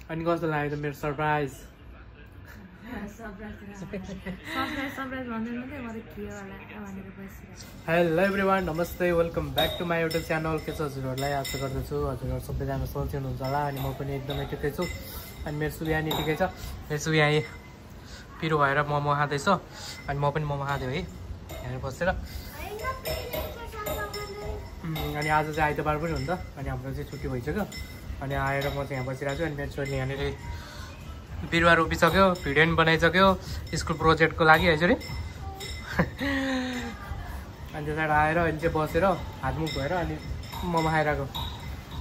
अनि कस्तो लाग्यो त मेरो सरप्राइज? हेलो एभ्रिवान, नमस्ते, welcome back to my YouTube channel. के छ हजुरहरूलाई? आशा गर्दछु हजुरहरू सबैजना सन्चै हुनुहुन्छ होला। अनि म पनि एकदमै ठिकै छु। अनि मेरो सुबियानी ठिकै छ। मेरो सुबियानी पिरो भएर मोमो खाँदैछ। अनि म पनि मोमो खाँदै हो है यहाँ बसेर। अनि आज चाहिँ आइतबार पनि हुन्छ। अनि हाम्रो चाहिँ छुट्टी भइसक्यो। अनि आएर म चाहिँ यहाँ बसिरहेको छु। अनि मेरो छोरीले यहाँनिर बिरुवा रोपिसक्यो, भिडियो पनि बनाइसक्यो स्कुल प्रोजेक्टको लागि यसरी। अनि त्यसबाट आएर अनि चाहिँ बसेर हातमुख धोएर अनि मोमो खाइरहेको।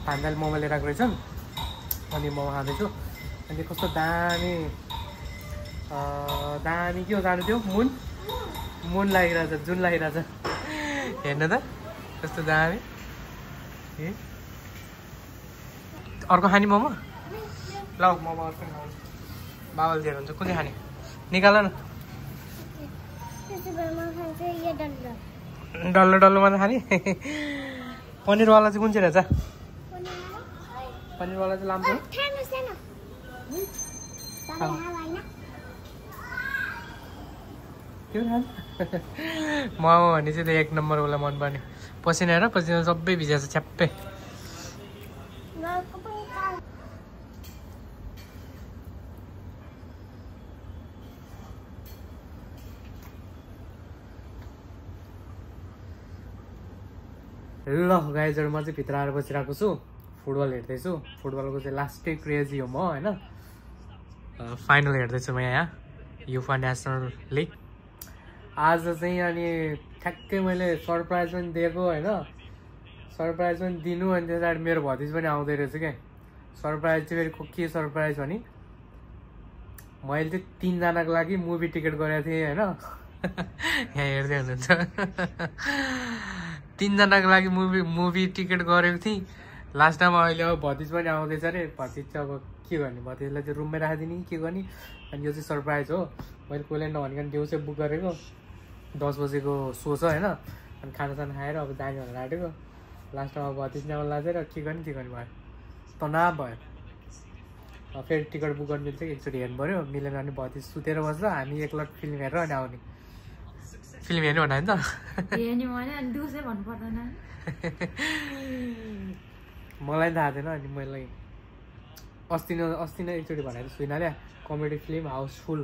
भान्जाले मोमो लिएर आएको रहेछन्। अनि मोमो खाँदैछु। अनि कस्तो दामी दामी के हो जानु त्यो मुन लागिरहेछ, जुन लागिरहेछ। हेर्नु त कस्तो दामी। अर्को खाने मोमो? ल मोमो अर्को खानु। बाबाले दिएर हुन्छ। कुन चाहिँ खाने? निकाल न। डल्लो डल्लो मात्रै खाने? पनिरवाला चाहिँ कुन चाहिँ रहेछ? पनिरवाला चाहिँ लाम्चो त्यो खानु। मोमो भने चाहिँ त्यो एक नम्बर उसलाई मनपर्ने। पसिना हेर, पसिना सबै भिजाएको छ छ्याप्पै। ल गाइजहरू, म चाहिँ भित्र आएर बसिरहेको छु, फुटबल हेर्दैछु। फुटबलको चाहिँ लास्टै क्रेजी हो म होइन। फाइनल हेर्दैछु म यहाँ युफा नेसनल लिग आज चाहिँ। अनि ठ्याक्कै मैले सरप्राइज पनि दिएको होइन, सरप्राइज पनि दिनु। अनि त्यसबाट मेरो भतिज पनि आउँदै रहेछ क्या। सरप्राइज चाहिँ फेरि के सरप्राइज भने मैले चाहिँ 3 जनाको लागि मुभी टिकट गरेको थिएँ होइन। यहाँ हेर्दै हुनुहुन्छ 3 जनाको लागि मुभी टिकट गरेको थिएँ लास्टमा। अहिले अब भतिज पनि आउँदैछ अरे। भतिज चाहिँ अब के गर्ने, भतिजलाई चाहिँ रुममै राखिदिने के गर्ने। अनि यो चाहिँ सरप्राइज हो। मैले कसैले नभनिकन दिउँसो बुक गरेको। 10 बजेको सो छ होइन। अनि खानासाना खाएर अब जाने भनेर आँटेको। लास्टमा भतिज ल्याउनु लागेर के गर्ने भयो, तनाव भयो। फेरि टिकट बुक गर्नु मिल्छ कि एकचोटि हेर्नु पऱ्यो। मिलेन भने भतिज सुतेर बस्छ, हामी एकलट फिल्म हेरेर अनि आउने। फिल्म हेर्नु भन्यो नि त मलाई थाहा थिएन। अनि मैले अस्ति नै एकचोटि भनेर सुइनले कमेडी फिल्म हाउसफुल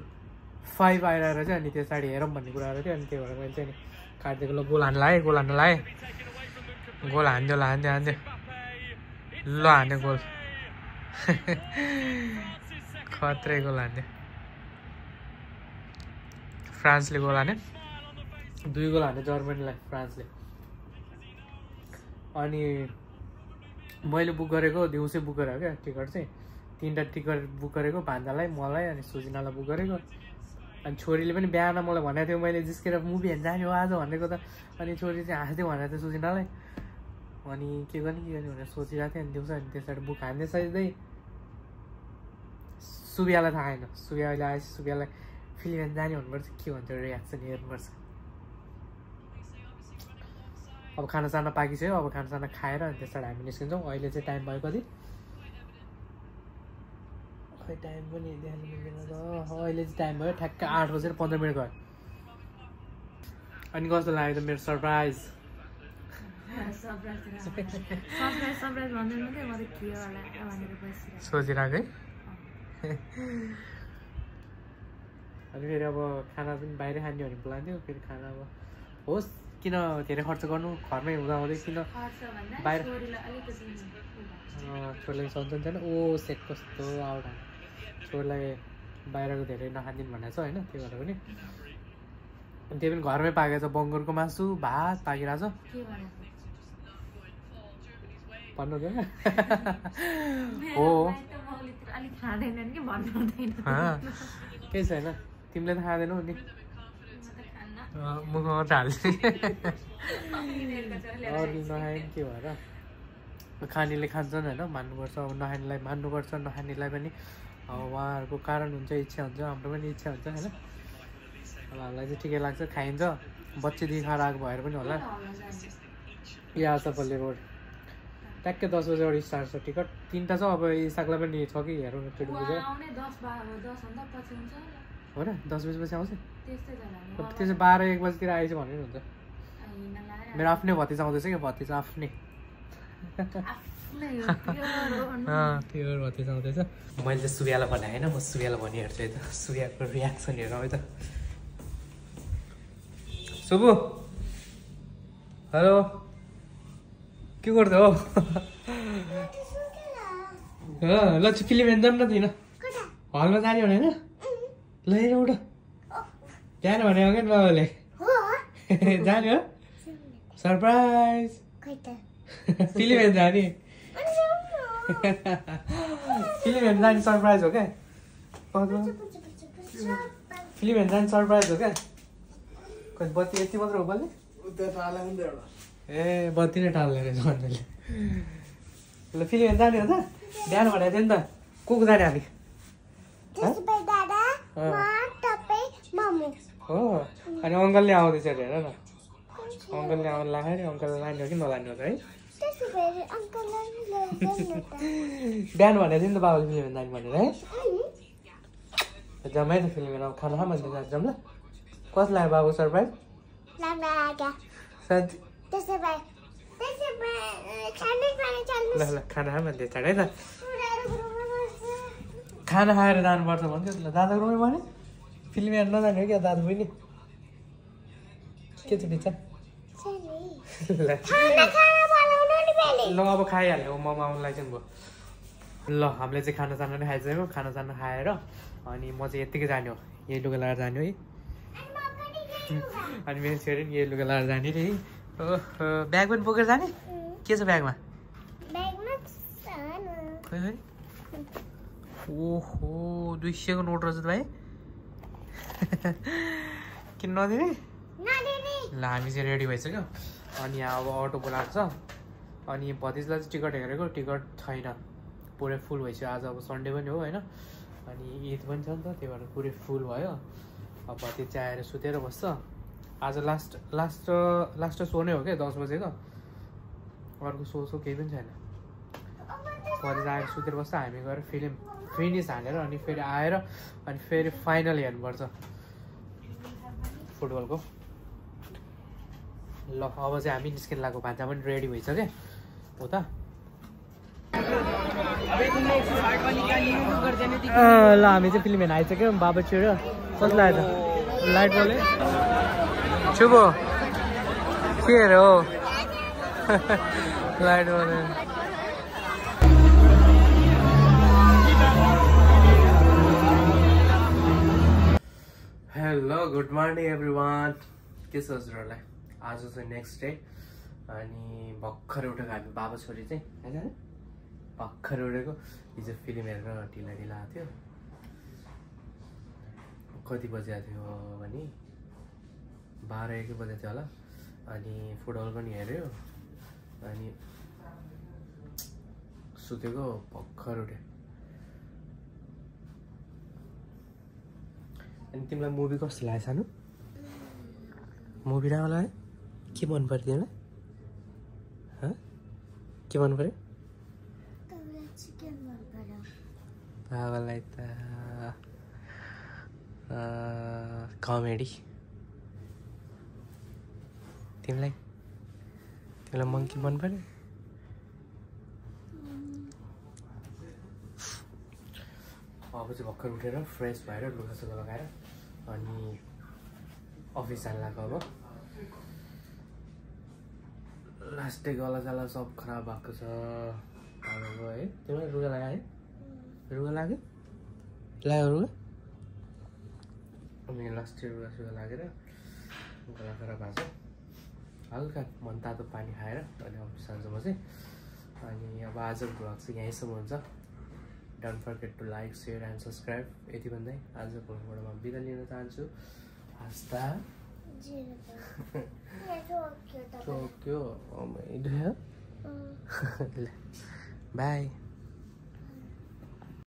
5 आइरहेको चाहिँ। अनि त्यो साडी हेरौँ भन्ने कुराहरू थियो। अनि त्यही भएर मैले चाहिँ नि काटिदिएको। ल गोल हान्नु लाएँ गोल हान्दियो ल हान्यो गोल। खत्रै गोल हान्यो। फ्रान्सले गोल हान्यो, 2 गोल हान्यो जर्मनीलाई फ्रान्सले। अनि मैले बुक गरेको दिउँसै बुक गरेको क्या टिकट चाहिँ। 3टा टिकट बुक गरेको, भान्जालाई, मलाई अनि सुजिनालाई बुक गरेको। अनि छोरीले पनि बिहान मलाई भनेको थियो मैले जिस्केर मुभी हेर्न जाने हो आज भनेको त। अनि छोरी चाहिँ हाँस्दै भनेको थियो सुजिनालाई। अनि के गर्ने भनेर सोचिरहेको थिएँ। अनि दिउँसो अनि त्यसबाट बुक हान्दै सजिँदै सुबियालाई थाहा छैन। सुबिया अहिले आएपछि सुबियालाई फिल्म हेर्न जाने भन्नुपर्छ, के भन्छ रियाक्सन हेर्नुपर्छ। अब खानासाना पाकिसक्यो। अब खानासाना खाएर अनि त्यसबाट हामी निस्किन्छौँ। अहिले चाहिँ टाइम भयो कति? खै टाइम पनि देख्नु मिल्दैन त। अहिले चाहिँ टाइम भयो ठ्याक्क 8:15 भयो। अनि कस्तो लाग्यो त मेरो सरप्राइज? सोचिरहेको है। अनि फेरि अब खाना पनि बाहिर खाने भने प्लान थियो। फेरि खाना अब होस् किन धेरै खर्च गर्नु, घरमै हुँदाहुँदै किन बाहिर। छोरीलाई सन्चो छैन। ओ सेट कस्तो आउट। छोरीलाई बाहिरको धेरै नखानिदिनु भनेको छ होइन। त्यो भएर पनि त्यो पनि घरमै पाकेको छ। बङ्गुरको मासु, भात पाकिरहेको छ। भन्नु हुँदैन हो केही छैन। तिमीले त खाँदैनौ नि, मुखमा मात्रै हाल्छ। अरूले नखाए के भएर। खानेले खान्छन् होइन, मान्नुपर्छ। अब नखानेलाई मान्नुपर्छ, नखानेलाई पनि अब उहाँहरूको कारण हुन्छ, इच्छा हुन्छ। हाम्रो पनि इच्छा हुन्छ होइन। अब हामीलाई चाहिँ ठिकै लाग्छ, खाइन्छ। बच्चेदेखि खाएर आएको भएर पनि होला। यो आशापल्ली रोड ट्याक्कै 10 बजेबाट स्टार्ट छ टिकट 3टा छ अब इसाकलाई पनि छ कि हेरौँ एकचोटि बुझ्यो हो र 10 बजेपछि आउँछ त्यसो 12-1 बजीतिर आएछ भने हुन्छ मेरो आफ्नै भतिजा आउँदैछ क्या भतिजा आफ्नै त्यो भतिजा आउँदैछ मैले चाहिँ सूर्यलाई भनेँ होइन म सूर्यलाई भनिहेर्छु है त सूर्यको रियाक्सन हेरौँ है त सुबु हेलो के गर्दै हो ल चाहिँ फिल्म हेर्नु जाऊँ न तिन हलमा जाने भने होइन ल हेर उठ जाने भने हो क्या बाबाले जाने हो सरप्राइज फिल्म हेर्नु जाने फिल्म हेर्नु जाने सरप्राइज हो क्या फिल्म हेर्नु जाने सरप्राइज हो क्या बत्ती यति मात्र हो बल्ले ए बत्ती नै टाल्ने रहेछ भन्नेले ल फिल्म हेर्नु जाने हो त बिहान भनेको थियो नि त को जाने हामी हो अनि अङ्कलले आउँदैछ अरे हेर न अङ्कलले आउनु लाग्यो अरे अङ्कलले लाने हो कि नलाने हो त है बिहान भनेको थियो नि त बाबाले फिल्म हेर्नु जाने भनेर है जम्मै त फिल्म हेर्नु खाना खा भन्दै जाऊँ ल कस्तो लाग्यो बाबु सरप्राइज ल ल खाना खा भन्दै चाड है त खाना खाएर जानुपर्छ भन्थ्यो ल दादाको रुममै भने फिल्म हेर्नु नजाने हो क्या दादा पनि के छ बिचा ल अब खाइहाल्यो मोमो आउनु लाग्छ नि भयो ल हामीले चाहिँ खानासाना नै खाइसक्यो खानासाना खाएर अनि म चाहिँ यत्तिकै जाने हो यही लुगा लगाएर जाने हो है अनि मेरो छोरी नि यही लुगा लगाएर जाने रे है ब्याग पनि बोकेर जाने के छ ब्यागमा ओहो 200 को नोट रहेछ भाइ किन नदिने ल हामी चाहिँ रेडी भइसक्यो अनि यहाँ अब अटो बोलाएको छ अनि भतिजलाई चाहिँ टिकट हेरेको टिकट छैन पुरै फुल भइसक्यो आज अब सन्डे पनि हो होइन अनि ईद पनि छ नि त त्यही भएर पुरै फुल भयो अब भतिज चाहिँ आएर सुतेर बस्छ आज लास्ट सो नै हो क्या 10 बजेको अर्को सो केही पनि छैन भतिज आएर सुतेर बस्छ हामी गएर फिल्म फिनिस हालेर अनि फेरि आएर अनि फेरि फाइनल हेर्नुपर्छ फुटबलको ल अब चाहिँ हामी निस्किन लागेको भान्जा पनि रेडी भइसक्यो हो त ल हामी चाहिँ फिल्म हेर्न आइसक्यो बाबा छिरो कस्तो लाग्यो त लाइट बोले शुभ के हेर हो लाइट बोले हेलो गुड मर्निङ एभ्रिवान के छ हजुरहरूलाई आज चाहिँ नेक्स्ट डे अनि भर्खर उठेको हामी बाबा छोरी चाहिँ होइन भर्खर उठेको हिजो फिल्म हेरेर ढिला आएको थियो कति बजी आएको थियो भने 12-1 बजे थियो होला अनि फुटबल पनि हेऱ्यो अनि सुतेको भर्खर उठ्यो अनि तिमीलाई मुभी कस्तो लाग्यो सानो मुभी राम्रो लाग्यो के मन पर्यो तिमीलाई के मन पर्यो बाबालाई त कमेडी तिमीलाई मङ्की मन पर्यो अब चाहिँ भर्खर उठेर फ्रेस भएर लुगासुगा लगाएर अनि अफिस जान लाग्यो अब लास्ट डे गला सब खराब भएको छ अब है तिमीलाई रुगा लाग्यो है रुगा लाग्यो रुगा अनि लास्ट डे रुगा लागेर गला खराब भएको छ हल्का मन तातो पानी खाएर अनि अफिस जान्छु म चाहिँ अनि अब आजको भ्लग चाहिँ यहीँसम्म हुन्छ don't forget to like share and subscribe यति भन्दै आजको भ्लगबाट म बिदा लिन चाहन्छु हस्ता टोक्यो बाई